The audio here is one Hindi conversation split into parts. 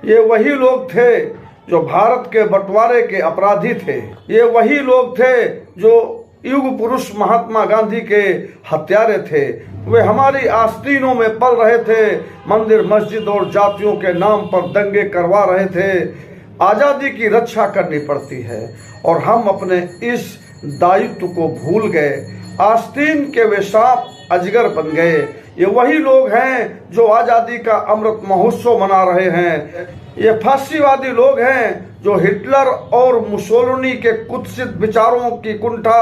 ये वही लोग थे जो भारत के बंटवारे के अपराधी थे। ये वही लोग थे जो युग पुरुष महात्मा गांधी के हत्यारे थे। वे हमारी आस्तीनों में पल रहे थे, मंदिर मस्जिद और जातियों के नाम पर दंगे करवा रहे थे। आज़ादी की रक्षा करनी पड़ती है और हम अपने इस दायित्व को भूल गए। आस्तीन के वे सांप अजगर बन गए। ये वही लोग हैं जो आज़ादी का अमृत महोत्सव मना रहे हैं। ये फांसीवादी लोग हैं जो हिटलर और मुसोलिनी के कुत्सित विचारों की कुंठा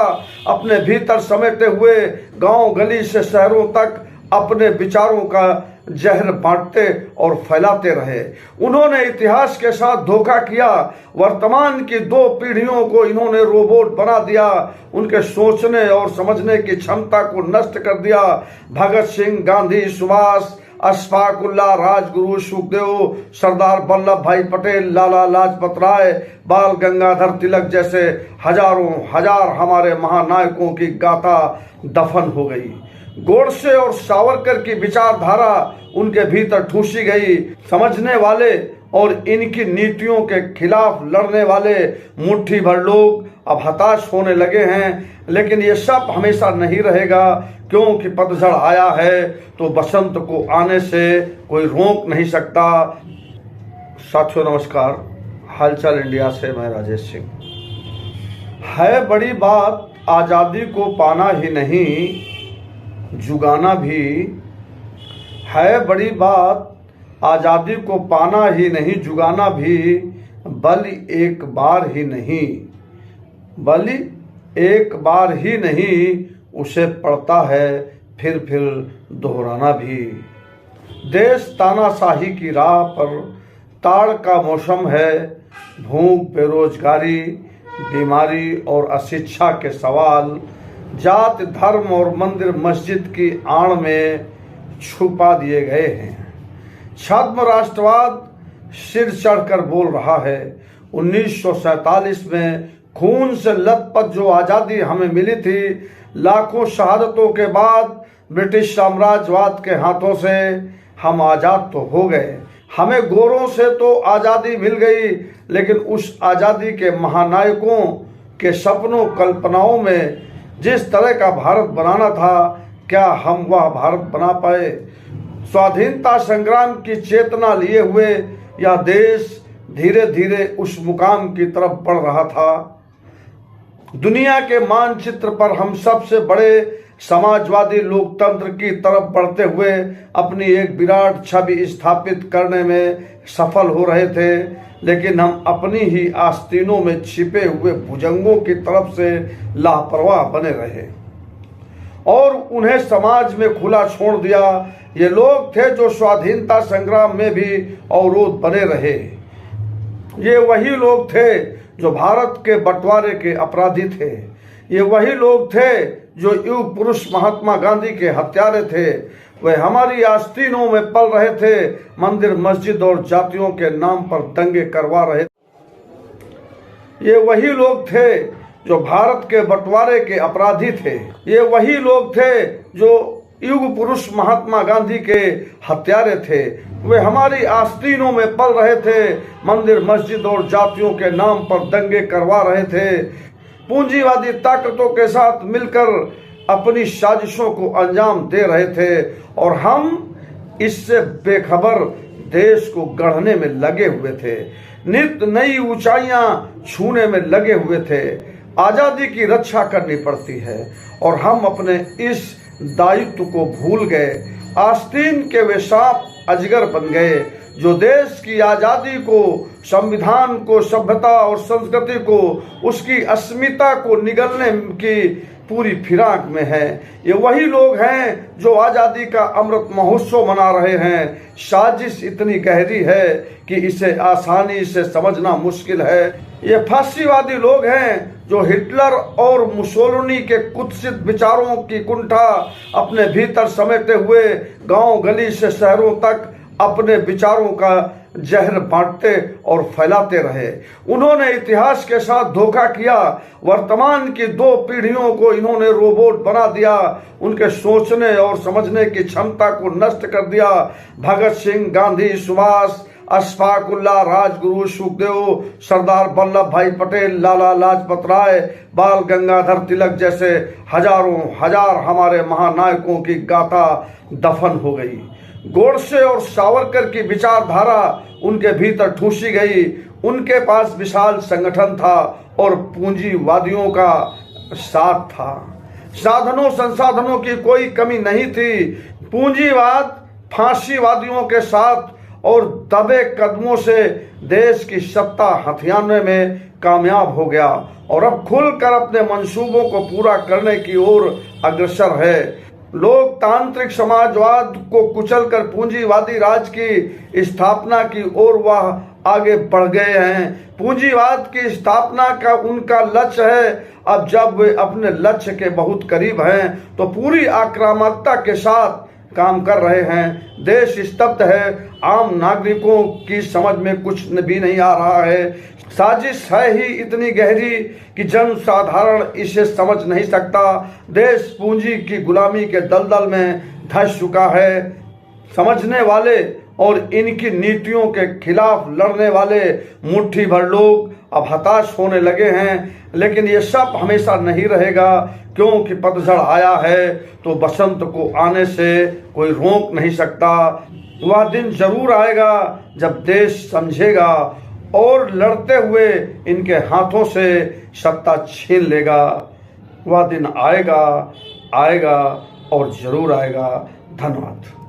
अपने भीतर समेटे हुए गांव गली से शहरों तक अपने विचारों का जहर बांटते और फैलाते रहे। उन्होंने इतिहास के साथ धोखा किया। वर्तमान की 2 पीढ़ियों को इन्होंने रोबोट बना दिया। उनके सोचने और समझने की क्षमता को नष्ट कर दिया। भगत सिंह, गांधी, सुभाष, अशफाक उल्लाह, राजगुरु, सुखदेव, सरदार वल्लभ भाई पटेल, लाला लाजपत राय, बाल गंगाधर तिलक जैसे हजारों हजार हमारे महानायकों की गाथा दफन हो गई। गोडसे और सावरकर की विचारधारा उनके भीतर ठूसी गई। समझने वाले और इनकी नीतियों के खिलाफ लड़ने वाले मुट्ठी भर लोग अब हताश होने लगे हैं। लेकिन ये सब हमेशा नहीं रहेगा, क्योंकि पतझड़ आया है तो बसंत को आने से कोई रोक नहीं सकता। साथियों नमस्कार, हालचाल इंडिया से मैं राजेश सिंह। है बड़ी बात आज़ादी को पाना ही नहीं, जुगाना भी है। बड़ी बात आज़ादी को पाना ही नहीं, जुगाना भी, बल्कि एक बार ही नहीं, बल्कि एक बार ही नहीं, उसे पड़ता है फिर दोहराना भी। देश तानाशाही की राह पर, ताड़ का मौसम है। भूख, बेरोजगारी, बीमारी और अशिक्षा के सवाल जात, धर्म और मंदिर मस्जिद की आड़ में छुपा दिए गए हैं। छद्म राष्ट्रवाद सिर चढ़कर बोल रहा है। 1947 में खून से लथपथ जो आज़ादी हमें मिली थी, लाखों शहादतों के बाद ब्रिटिश साम्राज्यवाद के हाथों से हम आज़ाद तो हो गए। हमें गोरों से तो आज़ादी मिल गई, लेकिन उस आज़ादी के महानायकों के सपनों कल्पनाओं में जिस तरह का भारत बनाना था, क्या हम वह भारत बना पाए? स्वाधीनता संग्राम की चेतना लिए हुए यह देश धीरे धीरे उस मुकाम की तरफ बढ़ रहा था। दुनिया के मानचित्र पर हम सबसे बड़े समाजवादी लोकतंत्र की तरफ बढ़ते हुए अपनी एक विराट छवि स्थापित करने में सफल हो रहे थे, लेकिन हम अपनी ही आस्तीनों में छिपे हुए भुजंगों की तरफ से लापरवाह बने रहे और उन्हें समाज में खुला छोड़ दिया। ये लोग थे जो स्वाधीनता संग्राम में भी अवरोध बने रहे। ये वही लोग थे जो भारत के बंटवारे के अपराधी थे। ये वही लोग थे जो युग पुरुष महात्मा गांधी के हत्यारे थे। वे हमारी आस्तीनों में पल रहे थे, मंदिर मस्जिद और जातियों के नाम पर दंगे करवा रहे थे। ये वही लोग थे जो भारत के बंटवारे के अपराधी थे। ये वही लोग थे जो युग पुरुष महात्मा गांधी के हत्यारे थे। वे हमारी आस्तीनों में पल रहे थे, मंदिर मस्जिद और जातियों के नाम पर दंगे करवा रहे थे। पूंजीवादी ताकतों के साथ मिलकर अपनी साजिशों को अंजाम दे रहे थे और हम इससे बेखबर देश को गढ़ने में लगे हुए थे। नित नई ऊंचाइयां छूने में लगे हुए थे। आज़ादी की रक्षा करनी पड़ती है और हम अपने इस दायित्व को भूल गए। आस्तीन के वे सांप अजगर बन गए जो देश की आज़ादी को, संविधान को, सभ्यता और संस्कृति को, उसकी अस्मिता को निगलने की पूरी फिराक में है। ये वही लोग हैं जो आज़ादी का अमृत महोत्सव मना रहे हैं। साजिश इतनी गहरी है कि इसे आसानी से समझना मुश्किल है। ये फांसीवादी लोग हैं जो हिटलर और मुसोलिनी के कुत्सित विचारों की कुंठा अपने भीतर समेटे हुए गांव गली से शहरों तक अपने विचारों का जहर बांटते और फैलाते रहे। उन्होंने इतिहास के साथ धोखा किया। वर्तमान की 2 पीढ़ियों को इन्होंने रोबोट बना दिया। उनके सोचने और समझने की क्षमता को नष्ट कर दिया। भगत सिंह, गांधी, सुभाष, अशफाक उल्लाह, राजगुरु सुखदेव, सरदार वल्लभ भाई पटेल, लाला लाजपत राय, बाल गंगाधर तिलक जैसे हजारों हजार हमारे महानायकों की गाथा दफन हो गई। गोडसे और सावरकर की विचारधारा उनके भीतर ठूसी गई। उनके पास विशाल संगठन था और पूंजीवादियों का साथ था। साधनों संसाधनों की कोई कमी नहीं थी। पूंजीवाद फांसीवादियों के साथ और दबे कदमों से देश की सत्ता हथियाने में कामयाब हो गया और अब खुलकर अपने मंसूबों को पूरा करने की ओर अग्रसर है। लोकतांत्रिक समाजवाद को कुचलकर पूंजीवादी राज की स्थापना की ओर वह आगे बढ़ गए हैं। पूंजीवाद की स्थापना का उनका लक्ष्य है। अब जब वे अपने लक्ष्य के बहुत करीब हैं तो पूरी आक्रामकता के साथ काम कर रहे हैं। देश स्तब्ध है। आम नागरिकों की समझ में कुछ भी नहीं आ रहा है। साजिश है ही इतनी गहरी कि जन साधारण इसे समझ नहीं सकता। देश पूंजी की गुलामी के दलदल में धंस चुका है। समझने वाले और इनकी नीतियों के खिलाफ लड़ने वाले मुट्ठी भर लोग अब हताश होने लगे हैं। लेकिन ये सब हमेशा नहीं रहेगा, क्योंकि पतझड़ आया है तो बसंत को आने से कोई रोक नहीं सकता। वह दिन जरूर आएगा जब देश समझेगा और लड़ते हुए इनके हाथों से सत्ता छीन लेगा। वह दिन आएगा, आएगा और जरूर आएगा। धन्यवाद।